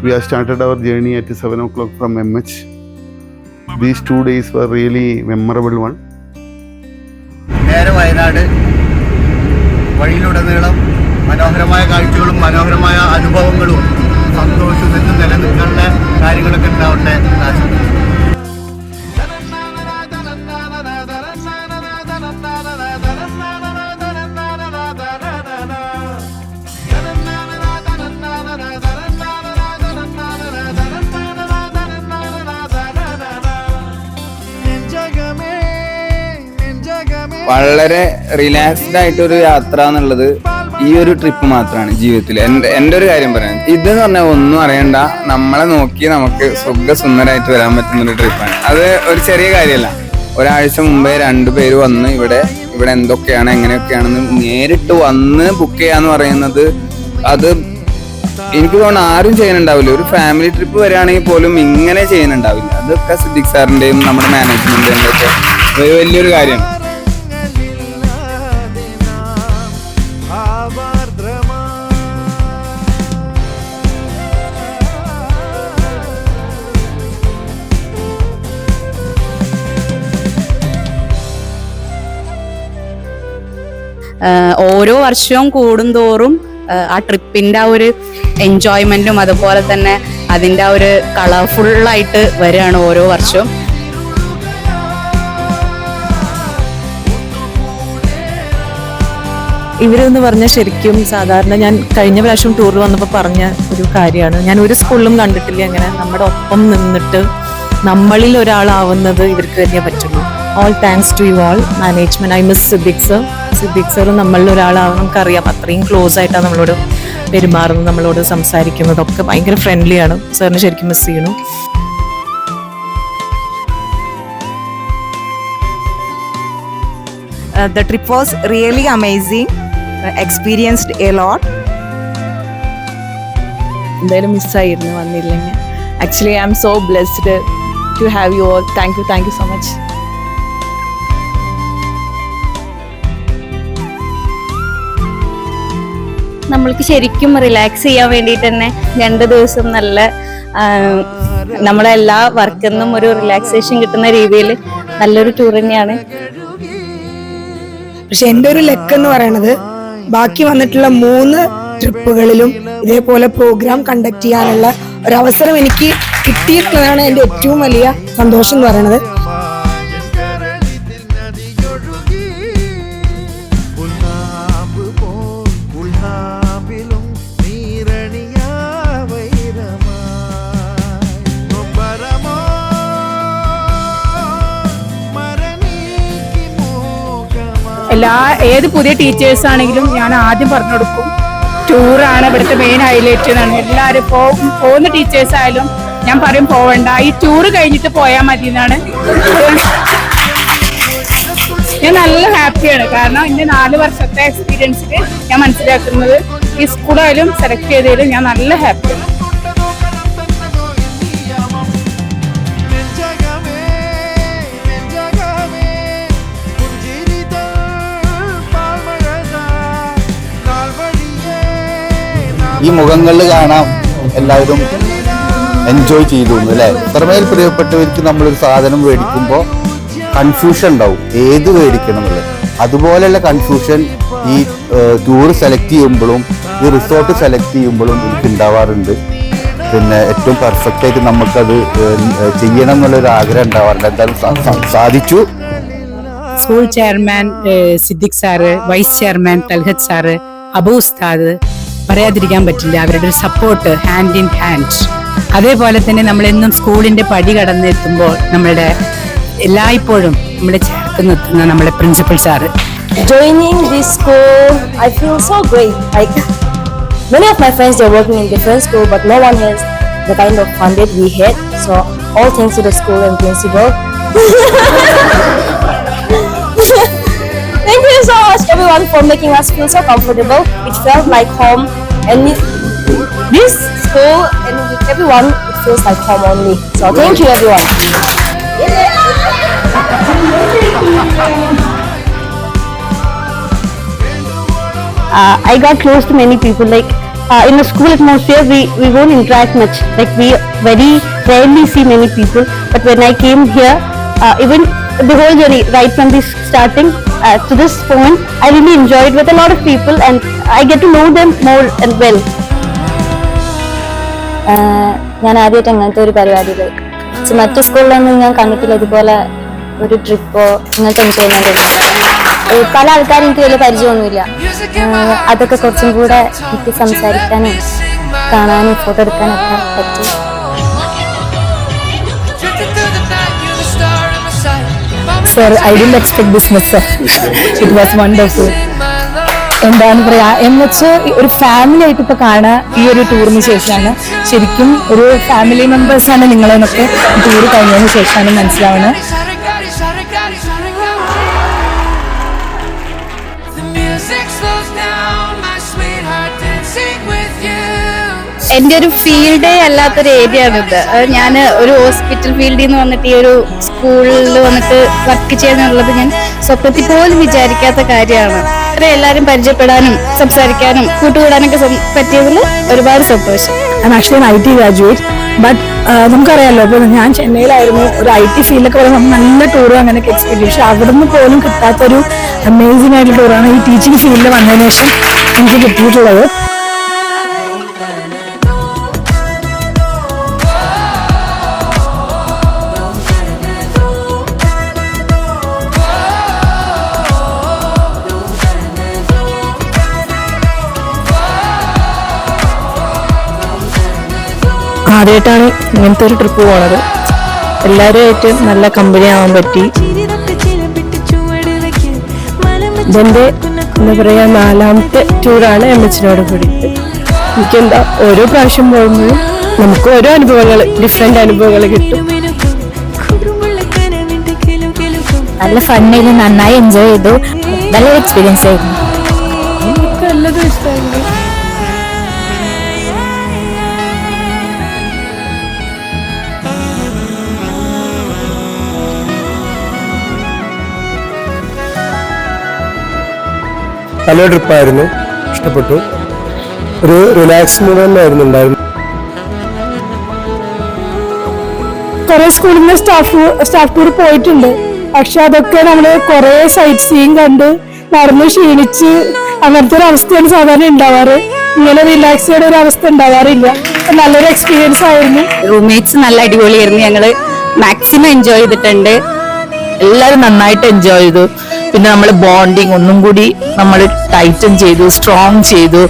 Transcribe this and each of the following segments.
We have started our journey at 7 o'clock from MH. These 2 days were really memorable one. നേരെ വയനാട് വഴിയിലുടനീളം മനോഹരമായ കാഴ്ചകളും മനോഹരമായ അനുഭവങ്ങളും സന്തോഷവും എന്നും നിലനിൽക്കുന്ന കാര്യങ്ങളൊക്കെ ഉണ്ടാവട്ടെ. വളരെ റിലാക്സ്ഡ് ആയിട്ടൊരു യാത്ര എന്നുള്ളത് ഈ ഒരു ട്രിപ്പ് മാത്രമാണ് ജീവിതത്തിൽ. എൻ്റെ ഒരു കാര്യം പറയാൻ, ഇതെന്ന് പറഞ്ഞാൽ ഒന്നും അറിയണ്ട, നമ്മളെ നോക്കി നമുക്ക് സുഖസുന്ദരമായിട്ട് വരാൻ പറ്റുന്നൊരു ട്രിപ്പാണ്. അത് ഒരു ചെറിയ കാര്യമല്ല. ഒരാഴ്ച മുമ്പേ 2 പേര് വന്ന് ഇവിടെ എന്തൊക്കെയാണ് എങ്ങനെയൊക്കെയാണെന്ന് നേരിട്ട് വന്ന് ബുക്ക് ചെയ്യാന്ന് പറയുന്നത്, അത് എനിക്ക് തോന്നുന്നു ആരും ചെയ്യുന്നുണ്ടാവില്ല. ഒരു ഫാമിലി ട്രിപ്പ് വരികയാണെങ്കിൽ പോലും ഇങ്ങനെ ചെയ്യുന്നുണ്ടാവില്ല. അതൊക്കെ സിദ്ദിഖ് സാറിൻ്റെയും നമ്മുടെ മാനേജ്മെന്റിൻ്റെയും ഒക്കെ വലിയൊരു കാര്യമാണ്. ഓരോ വർഷവും കൂടുന്തോറും ആ ട്രിപ്പിന്റെ ആ ഒരു എൻജോയ്മെന്റും അതുപോലെ തന്നെ അതിന്റെ ആ ഒരു കളർഫുള്ളായിട്ട് വരികയാണ് ഓരോ വർഷവും. ഇവരെന്ന് പറഞ്ഞാൽ ശരിക്കും സാധാരണ ഞാൻ കഴിഞ്ഞ പ്രാവശ്യം ടൂറിൽ വന്നപ്പോൾ പറഞ്ഞ ഒരു കാര്യമാണ്. ഞാൻ ഒരു സ്കൂളിലും കണ്ടിട്ടില്ല അങ്ങനെ നമ്മുടെ ഒപ്പം നിന്നിട്ട് നമ്മളിൽ ഒരാളാവുന്നത് ഇവർക്ക് തന്നെ പറ്റുള്ളൂ. All thanks to you all management. I miss Siddique sir നമ്മളിൽ ഒരാളാവും. നമുക്കറിയാം അത്രയും ക്ലോസ് ആയിട്ടാണ് നമ്മളോട് പെരുമാറുന്നത്, നമ്മളോട് സംസാരിക്കുന്നതൊക്കെ ഭയങ്കര ഫ്രണ്ട്ലിയാണ്. സാറിന് ശരിക്കും മിസ് ചെയ്യണം. The trip was really amazing. Experienced a lot. എന്തായാലും മിസ്സായിരുന്നു വന്നില്ലെങ്കിൽ. Actually I am so blessed to have you all. Thank you so much. നമ്മൾക്ക് ശരിക്കും റിലാക്സ് ചെയ്യാൻ വേണ്ടിയിട്ട് തന്നെ 2 ദിവസം നല്ല നമ്മളെ എല്ലാ വർക്കിൽ നിന്നും ഒരു റിലാക്സേഷൻ കിട്ടുന്ന രീതിയിൽ നല്ലൊരു ടൂർ തന്നെയാണ്. പക്ഷെ എൻ്റെ ഒരു ലക്ക് എന്ന് പറയുന്നത് ബാക്കി വന്നിട്ടുള്ള 3 ട്രിപ്പുകളിലും ഇതേപോലെ പ്രോഗ്രാം കണ്ടക്ട് ചെയ്യാനുള്ള ഒരവസരം എനിക്ക് കിട്ടിയിട്ടുള്ളതാണ് എൻ്റെ ഏറ്റവും വലിയ സന്തോഷം എന്ന് പറയുന്നത്. ഏത് പുതിയ ടീച്ചേഴ്സ് ആണെങ്കിലും ഞാൻ ആദ്യം പറഞ്ഞു കൊടുക്കും, ടൂറാണ് ഇവിടുത്തെ മെയിൻ ഹൈലൈറ്റ് എന്നാണ്. എല്ലാവരും പോകുന്ന ടീച്ചേഴ്സ് ആയാലും ഞാൻ പറയും പോവണ്ട, ഈ ടൂറ് കഴിഞ്ഞിട്ട് പോയാൽ മതി എന്നാണ്. ഞാൻ നല്ല ഹാപ്പിയാണ്. കാരണം എൻ്റെ 4 വർഷത്തെ എക്സ്പീരിയൻസിൽ ഞാൻ മനസ്സിലാക്കുന്നത് ഈ സ്കൂളായാലും സെലക്ട് ചെയ്തതിലും ഞാൻ നല്ല ഹാപ്പിയാണ്. ഈ മുഖങ്ങളിൽ കാണാം എല്ലാവരും എൻജോയ് ചെയ്തു അല്ലേ. അത്രമേൽ പ്രിയപ്പെട്ടവർക്ക് നമ്മളൊരു സാധനം മേടിക്കുമ്പോൾ കൺഫ്യൂഷൻ ഉണ്ടാവും ഏത് മേടിക്കണം എന്നുള്ളത്. അതുപോലെയുള്ള കൺഫ്യൂഷൻ ഈ ടൂർ സെലക്ട് ചെയ്യുമ്പോഴും ഈ റിസോർട്ട് സെലക്ട് ചെയ്യുമ്പോഴും എനിക്ക് ഉണ്ടാവാറുണ്ട്. പിന്നെ ഏറ്റവും പെർഫെക്റ്റ് ആയിട്ട് നമുക്കത് ചെയ്യണം എന്നുള്ളൊരു ആഗ്രഹം ഉണ്ടാവാറുണ്ട്. എന്തായാലും സാധിച്ചു. School chairman Siddique sir, vice chairman Talhath sir, Abu Ustad, പറയാതിരിക്കാൻ പറ്റില്ല. അവരുടെ ഒരു സപ്പോർട്ട് ഹാൻഡ് ഇൻ ഹാൻഡ്. അതേപോലെ തന്നെ നമ്മളെന്നും സ്കൂളിന്റെ പടി കടന്നെത്തുമ്പോൾ നമ്മളുടെ എല്ലായ്പ്പോഴും നമ്മളെ ചേർത്ത് നിർത്തുന്ന നമ്മുടെ principal sir. Joining this school, I feel so great. Like many of my friends, they're working in different school, but no one has the kind of fun that we had. So all thanks to the school and principal. Thank you so much everyone for making us feel so comfortable. It felt like home, and this school and with everyone, it feels like home only. So thank you everyone. I got close to many people. Like in a school atmosphere, we won't interact much. Like we very rarely see many people. But when I came here, even the whole journey, right from the starting to this point, I really enjoyed with a lot of people, and I get to know them more and well. ഞാൻ ആദ്യമായിട്ട് അങ്ങനത്തെ ഒരു പരിപാടിയിൽ മറ്റു സ്കൂളിലൊന്നും ഞാൻ കണ്ടിട്ടില്ല ഇതുപോലെ ഒരു ട്രിപ്പോ ഇങ്ങനത്തെ എൻജോയ്മെന്റ്. പല ആൾക്കാരും എനിക്ക് വലിയ പരിചയമൊന്നുമില്ല. അതൊക്കെ കുറച്ചും കൂടെ എനിക്ക് സംസാരിക്കാനും കാണാനും ഫോട്ടോ എടുക്കാനൊക്കെ പറ്റി. Sir, I didn't expect this much, sir. It was wonderful. എന്താണ് പറയാ എന്ന് വെച്ചാൽ ഒരു ഫാമിലി ആയിട്ട് ഇപ്പൊ കാണാൻ ഈ ഒരു ടൂറിന് ശേഷമാണ് ശരിക്കും ഒരു ഫാമിലി മെമ്പേഴ്സാണ് നിങ്ങളെന്നൊക്കെ ടൂർ കഴിഞ്ഞതിന് ശേഷമാണ് മനസ്സിലാവുന്നത്. എൻ്റെ ഒരു ഫീൽഡേ അല്ലാത്തൊരു ഏരിയ ആണിത്. ഞാൻ ഒരു ഹോസ്പിറ്റൽ ഫീൽഡിൽ നിന്ന് വന്നിട്ട് ഈ ഒരു സ്കൂളിൽ വന്നിട്ട് വർക്ക് ചെയ്യാനുള്ളത് ഞാൻ സ്വപ്നത്തിൽ പോലും വിചാരിക്കാത്ത കാര്യമാണ്. അത്ര എല്ലാവരും പരിചയപ്പെടാനും സംസാരിക്കാനും കൂട്ടുകൂടാനൊക്കെ പറ്റിയതിൽ ഒരുപാട് സന്തോഷം. I'm actually an IT graduate, but നമുക്കറിയാലോ, ഇപ്പോൾ ഞാൻ ചെന്നൈയിലായിരുന്നു. ഒരു IT ഫീൽഡൊക്കെ പറയുമ്പോൾ നല്ല ടൂറും അങ്ങനെയൊക്കെ എക്സ്പീരിയൻസ്. പക്ഷെ അവിടെ നിന്ന് പോലും കിട്ടാത്തൊരു അമേസിംഗ് ആയിട്ടുള്ള ടൂറാണ് ഈ ടീച്ചിങ് ഫീൽഡിൽ വന്നതിന് ശേഷം എനിക്ക് കിട്ടിയിട്ടുള്ളത്. ആദ്യമായിട്ടാണ് ഇങ്ങനത്തെ ഒരു ട്രിപ്പ് പോണത്. എല്ലാവരുമായിട്ട് നല്ല കമ്പനി ആവാൻ പറ്റി. ഇതെന്റെ എന്താ പറയാ 4ാമത്തെ ടൂറാണ് എംഎച്ചിനോട് കൂടിയിട്ട്. എനിക്കെന്താ ഓരോ പ്രാവശ്യം പോകുമ്പോഴും നമുക്ക് ഓരോ അനുഭവങ്ങൾ, ഡിഫറെന്റ് അനുഭവങ്ങൾ കിട്ടും. നല്ല ഫണ്ണില് നന്നായി എൻജോയ് ചെയ്തു. നല്ലൊരു എക്സ്പീരിയൻസ് ആയിരുന്നു. എനിക്ക് നല്ലതും ഇഷ്ടമായിരുന്നു. നല്ല ട്രിപ്പായിരുന്നു, ഇഷ്ടപ്പെട്ടു. ഒരു റിലാക്സ് മൂവ്മെന്റ് ആയിരുന്നു ഉണ്ടായിരുന്നു. കുറെ സ്കൂളിൽ നിന്ന് സ്റ്റാഫ് ടൂർ പോയിട്ടുണ്ട്. പക്ഷെ അതൊക്കെ നമ്മള് കുറെ സൈറ്റ് സീയിങ് കണ്ട് നടന്ന് ക്ഷീണിച്ച് അങ്ങനത്തെ ഒരു അവസ്ഥയാണ് സാധാരണ ഉണ്ടാവാറ്. ഇങ്ങനെ റിലാക്സ് ചെയ്യുന്ന ഒരു അവസ്ഥ ഉണ്ടാവാറില്ല. നല്ലൊരു എക്സ്പീരിയൻസ് ആയിരുന്നു. റൂംമേറ്റ്സ് നല്ല അടിപൊളിയായിരുന്നു. ഞങ്ങള് മാക്സിമം എൻജോയ് ചെയ്തിട്ടുണ്ട്. എല്ലാവരും നന്നായിട്ട് എൻജോയ് ചെയ്തു. പിന്നെ നമ്മൾ ബോണ്ടിങ് ഒന്നും കൂടി നമ്മൾ ടൈറ്റൻ ചെയ്തു, സ്ട്രോങ് ചെയ്തു.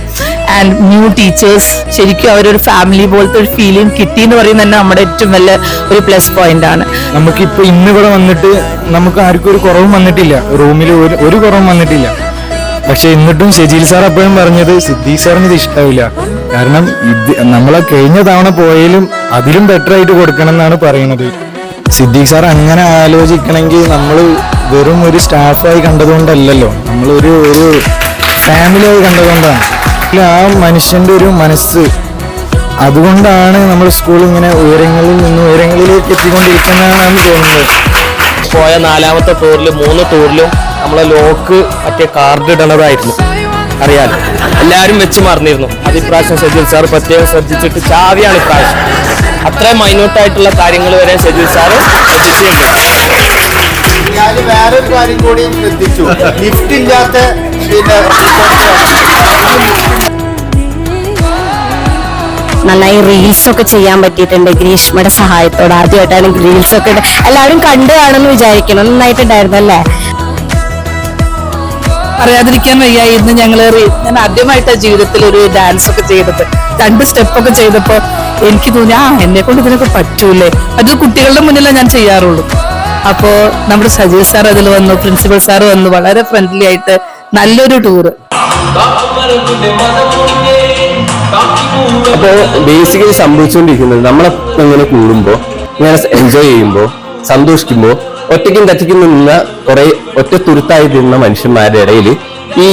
ആൻഡ് ന്യൂ ടീച്ചേഴ്സ്, ശരിക്കും അവരൊരു ഫാമിലി പോലത്തെ ഒരു ഫീലിംഗ് കിട്ടി എന്ന് പറയുന്നത് തന്നെ നമ്മുടെ ഏറ്റവും വലിയ ഒരു പ്ലസ് പോയിന്റ് ആണ്. നമുക്കിപ്പോ ഇന്ന് ഇവിടെ വന്നിട്ട് നമുക്ക് ആർക്കും ഒരു കുറവും വന്നിട്ടില്ല, റൂമിൽ ഒരു കുറവും വന്നിട്ടില്ല. പക്ഷെ എന്നിട്ടും ഷെജീൽ സാർ എപ്പോഴും പറഞ്ഞത് സിദ്ദീഖ് സാറിന് ഇത് ഇഷ്ടാവില്ല. കാരണം ഇത് നമ്മളെ കഴിഞ്ഞ തവണ പോയാലും അതിലും ബെറ്റർ ആയിട്ട് കൊടുക്കണം എന്നാണ് പറയുന്നത്. സിദ്ദീഖ് സാർ അങ്ങനെ ആലോചിക്കണമെങ്കിൽ നമ്മൾ വെറും ഒരു സ്റ്റാഫായി കണ്ടതുകൊണ്ടല്ലല്ലോ, നമ്മളൊരു ഫാമിലിയായി കണ്ടതുകൊണ്ടാണ്. ആ മനുഷ്യന്റെ ഒരു മനസ്സ്, അതുകൊണ്ടാണ് നമ്മൾ സ്കൂൾ ഇങ്ങനെ ഉയരങ്ങളിൽ നിന്ന് ഉയരങ്ങളിലേക്ക് എത്തിക്കൊണ്ടിരിക്കുന്നതാണ് തോന്നുന്നത്. പോയ 4ാമത്തെ ടൂറിൽ 3 ടൂറിലും നമ്മളെ ലോക്ക് മറ്റേ കാർഡ് ഇടണതായിരുന്നു. അറിയാലോ, എല്ലാവരും വെച്ച് മറന്നിരുന്നു. അത് ഇപ്രാവശ്യം ഷെജീൽ സാർ പ്രത്യേകം ശ്രദ്ധിച്ചിട്ട് ചാവിയാണ് ഇപ്രാവശ്യം. അത്രയും മൈന്യൂട്ടായിട്ടുള്ള കാര്യങ്ങൾ വരെ ഷെജീൽ സാറ് ശ്രദ്ധിച്ചിട്ടുണ്ട്. ഞാൻ വേറൊരു കാര്യം കൂടി ശ്രദ്ധിച്ചു. ലിഫ്റ്റ് ഇല്ലാത്ത നന്നായി റീൽസ് ഒക്കെ ചെയ്യാൻ പറ്റിയിട്ടുണ്ട് ഗ്രീഷ്മയുടെ സഹായത്തോടെ. ആദ്യമായിട്ടാണ് റീൽസ് ഒക്കെ എല്ലാവരും കണ്ടു കാണുമെന്ന് വിചാരിക്കണം. നന്നായിട്ടുണ്ടായിരുന്നു അല്ലേ? പറയാതിരിക്കാൻ വയ്യ. ഇന്ന് ഞാൻ ആദ്യമായിട്ടാണ് ജീവിതത്തിൽ ഒരു ഡാൻസ് ഒക്കെ ചെയ്തത്. 2 സ്റ്റെപ്പൊക്കെ ചെയ്തപ്പോ എനിക്ക് തോന്നി എന്നെ കൊണ്ട് ഇതിനൊക്കെ പറ്റൂലേ. അത് കുട്ടികളുടെ മുന്നിലേ ഞാൻ ചെയ്യാറുള്ളൂ. അപ്പോ നമ്മുടെ സജീവ് സാർ അതിൽ വന്നു, പ്രിൻസിപ്പൽ സാർ വന്നു. വളരെ ഫ്രണ്ട്ലി ആയിട്ട് നല്ലൊരു ടൂറ്. അപ്പോൾ ബേസിക്കലി സംഭവിച്ചുകൊണ്ടിരിക്കുന്നത്, നമ്മളെപ്പോൾ ഇങ്ങനെ കൂടുമ്പോൾ, ഇങ്ങനെ എൻജോയ് ചെയ്യുമ്പോൾ, സന്തോഷിക്കുമ്പോൾ, ഒറ്റയ്ക്കും തെറ്റയ്ക്കും നിന്ന കുറെ ഒറ്റ തുരുത്തായി നിന്ന മനുഷ്യന്മാരുടെ ഇടയിൽ ഈ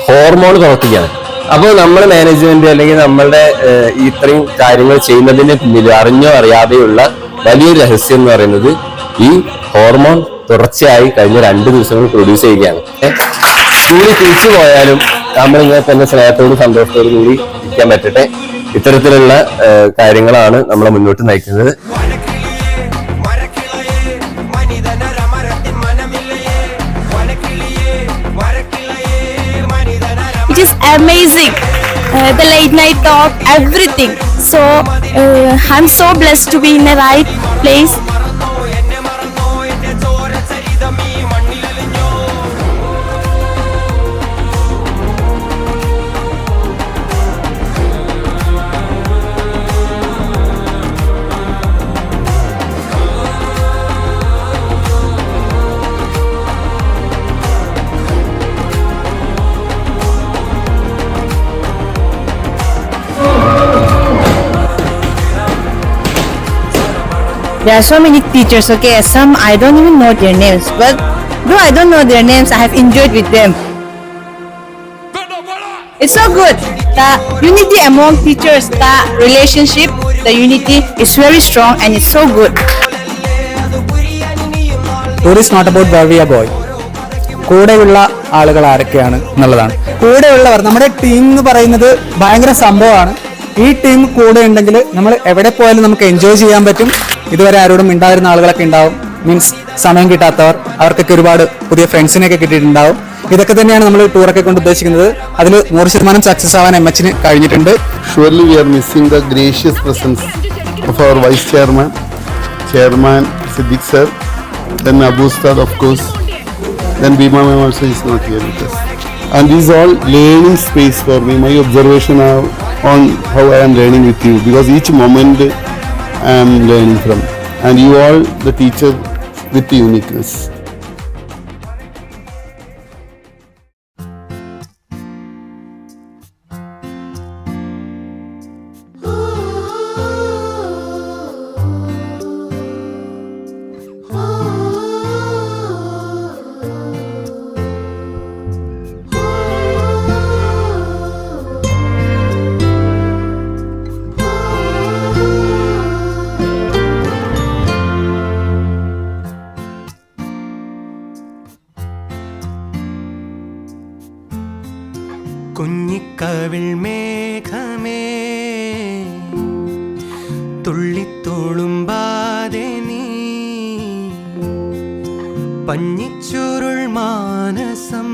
ഹോർമോൺ പ്രവർത്തിക്കുകയാണ്. അപ്പോൾ നമ്മുടെ മാനേജ്മെന്റ് അല്ലെങ്കിൽ നമ്മളുടെ ഇത്രയും കാര്യങ്ങൾ ചെയ്യുന്നതിന് പിന്നിൽ അറിഞ്ഞോ അറിയാതെയുള്ള വലിയൊരു രഹസ്യം എന്ന് പറയുന്നത് ഈ ഹോർമോൺ തുടർച്ചയായി കഴിഞ്ഞ 2 ദിവസങ്ങൾ പ്രൊഡ്യൂസ് ചെയ്യുകയാണ്. കൂടി തിരിച്ചു പോയാലും നമ്മളിങ്ങനെ തന്നെ സ്നേഹത്തോടും സന്തോഷത്തോടും കൂടി ഇരിക്കാൻ പറ്റട്ടെ. ഇത്തരത്തിലുള്ള കാര്യങ്ങളാണ് നമ്മളെ മുന്നോട്ട് നയിക്കുന്നത്. It is amazing. The late night talk, everything. So I'm so blessed to be in the right place. There are so many teachers, okay, some I don't even know their names, but though I don't know their names, I have enjoyed with them. It's so good. The unity among teachers, the relationship, the unity is very strong and it's so good. Tour is not about where we are going. കൂടെയുള്ള ആളുകൾ ആരൊക്കെയാണ് എന്നുള്ളതാണ്. കൂടെയുള്ളവർ, നമ്മുടെ team എന്ന് പറയുന്നത് ഭയങ്കര സംഭവമാണ്. ഈ ടീം കൂടെ ഉണ്ടെങ്കിൽ നമ്മൾ എവിടെ പോയാലും നമുക്ക് എൻജോയ് ചെയ്യാൻ പറ്റും. ഇതുവരെ ആരോടും മിണ്ടായിരുന്ന ആളുകളൊക്കെ ഉണ്ടാവും, മീൻസ് സമയം കിട്ടാത്തവർ, അവർക്കൊക്കെ ഒരുപാട് പുതിയ ഫ്രണ്ട്സിനെയൊക്കെ കിട്ടിയിട്ടുണ്ടാവും. ഇതൊക്കെ തന്നെയാണ് നമ്മൾ ടൂറൊക്കെ കൊണ്ട് ഉദ്ദേശിക്കുന്നത്. അതിൽ 100% സക്സസ് ആവാൻ എംഎച്ചിന് കഴിഞ്ഞിട്ടുണ്ട്. Surely we are missing the gracious presence of our Vice Chairman, Chairman Siddiq sir, then Abu Ustad of course, then Bima ma'am also is not here with us. And this is all learning space for me, my observation on how I am learning with you, because each moment I am learning from, and you all the teacher with the uniqueness. കുഞ്ഞിക്കവിൾ മേഘമേ തുള്ളിത്തോളുമ്പാതെ നീ പഞ്ഞിച്ചുരുൾ മാനസം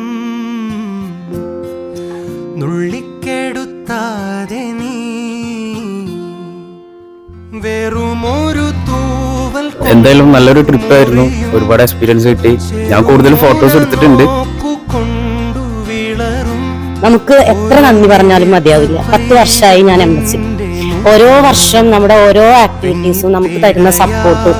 നുള്ളിക്കെടുത്താതെ നീ വെറുമൊരു തൂവൽ. എന്തായാലും നല്ലൊരു ട്രിപ്പായിരുന്നു, ഒരുപാട് experience കിട്ടി. ഞാൻ കൂടുതൽ ഫോട്ടോസ് എടുത്തിട്ടുണ്ട്. നമുക്ക് എത്ര നന്ദി പറഞ്ഞാലും മതിയാവില്ല. 10 വർഷമായി ഞാൻ എംബസി. ഓരോ വർഷം നമ്മുടെ ഓരോ ആക്ടിവിറ്റീസും നമുക്ക് തരുന്ന സപ്പോർട്ടും